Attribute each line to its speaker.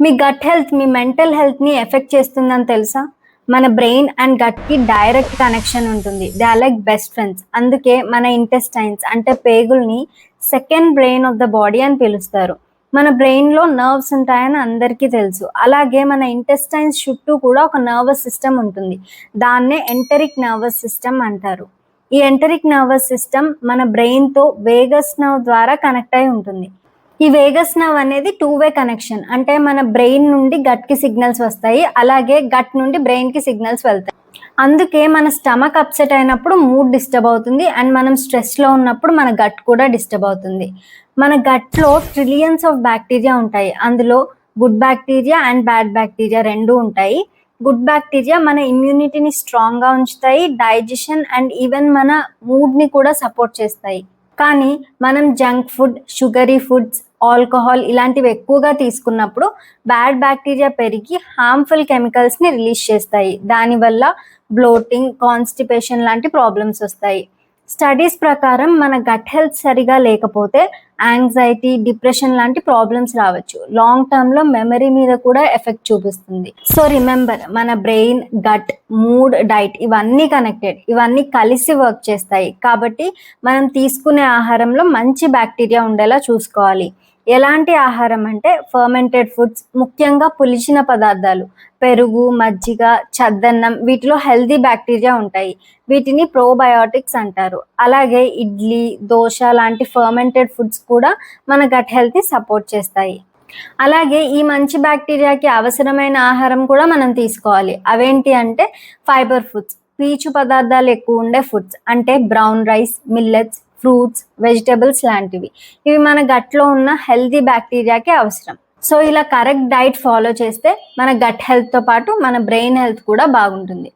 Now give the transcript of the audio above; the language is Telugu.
Speaker 1: మీ గట్ హెల్త్ మీ మెంటల్ హెల్త్ని ఎఫెక్ట్ చేస్తుందని తెలుసా? మన బ్రెయిన్ అండ్ గట్కి డైరెక్ట్ కనెక్షన్ ఉంటుంది. They are like best friends. అందుకే మన ఇంటెస్టైన్స్ అంటే పేగుల్ని second brain of the body అని పిలుస్తారు. మన బ్రెయిన్లో నర్వ్స్ ఉంటాయని అందరికీ తెలుసు. అలాగే మన ఇంటెస్టైన్స్ చుట్టూ కూడా ఒక నర్వస్ సిస్టమ్ ఉంటుంది. దాన్నే ఎంటరిక్ నర్వస్ సిస్టమ్ అంటారు. ఈ ఎంటరిక్ నర్వస్ సిస్టమ్ మన బ్రెయిన్తో వేగస్ నర్వ్ ద్వారా కనెక్ట్ అయి ఉంటుంది. ఈ వేగస్ నర్వ్ అనేది 2-వే కనెక్షన్. అంటే మన బ్రెయిన్ నుండి గట్కి సిగ్నల్స్ వస్తాయి, అలాగే గట్ నుండి బ్రెయిన్కి సిగ్నల్స్ వెళ్తాయి. అందుకే మన స్టమక్ అప్సెట్ అయినప్పుడు మూడ్ డిస్టర్బ్ అవుతుంది, అండ్ మనం స్ట్రెస్లో ఉన్నప్పుడు మన గట్ కూడా డిస్టర్బ్ అవుతుంది. మన గట్లో ట్రిలియన్స్ ఆఫ్ బ్యాక్టీరియా ఉంటాయి. అందులో good bacteria and bad bacteria రెండూ ఉంటాయి. గుడ్ బ్యాక్టీరియా మన ఇమ్యూనిటీని స్ట్రాంగ్గా ఉంచుతాయి, డైజెషన్ అండ్ ఈవెన్ మన మూడ్ని కూడా సపోర్ట్ చేస్తాయి. కానీ మనం junk food, sugary foods, alcohol ఇలాంటివి ఎక్కువగా తీసుకున్నప్పుడు బ్యాడ్ బ్యాక్టీరియా పెరిగి హార్మ్ఫుల్ కెమికల్స్ని రిలీజ్ చేస్తాయి. దానివల్ల బ్లోటింగ్, కాన్స్టిపేషన్ లాంటి ప్రాబ్లమ్స్ వస్తాయి. స్టడీస్ ప్రకారం మన గట్ హెల్త్ సరిగా లేకపోతే యాంగ్జైటీ, డిప్రెషన్ లాంటి ప్రాబ్లమ్స్ రావచ్చు. లాంగ్ టర్మ్లో మెమరీ మీద కూడా ఎఫెక్ట్ చూపిస్తుంది. సో రిమెంబర్, మన బ్రెయిన్, గట్, మూడ్, డైట్ ఇవన్నీ కనెక్టెడ్. ఇవన్నీ కలిసి వర్క్ చేస్తాయి. కాబట్టి మనం తీసుకునే ఆహారంలో మంచి బ్యాక్టీరియా ఉండేలా చూసుకోవాలి. ఎలాంటి ఆహారం అంటే ఫర్మెంటెడ్ ఫుడ్స్, ముఖ్యంగా పులిచిన పదార్థాలు, పెరుగు, మజ్జిగ, చద్దన్నం, వీటిలో హెల్దీ బ్యాక్టీరియా ఉంటాయి. వీటిని ప్రోబయోటిక్స్ అంటారు. అలాగే ఇడ్లీ, దోశ లాంటి ఫర్మెంటెడ్ ఫుడ్స్ కూడా మన గట్ హెల్త్ని సపోర్ట్ చేస్తాయి. అలాగే ఈ మంచి బ్యాక్టీరియాకి అవసరమైన ఆహారం కూడా మనం తీసుకోవాలి. అవేంటి అంటే ఫైబర్ ఫుడ్స్, పీచు పదార్థాలు ఎక్కువ ఉండే ఫుడ్స్, అంటే brown rice, millets, fruits, vegetables లాంటివి. ఇవి మన గట్లో ఉన్న హెల్దీ బ్యాక్టీరియాకి అవసరం. సో ఇలా కరెక్ట్ డైట్ ఫాలో చేస్తే మన గట్ హెల్త్తో పాటు మన బ్రెయిన్ హెల్త్ కూడా బాగుంటుంది.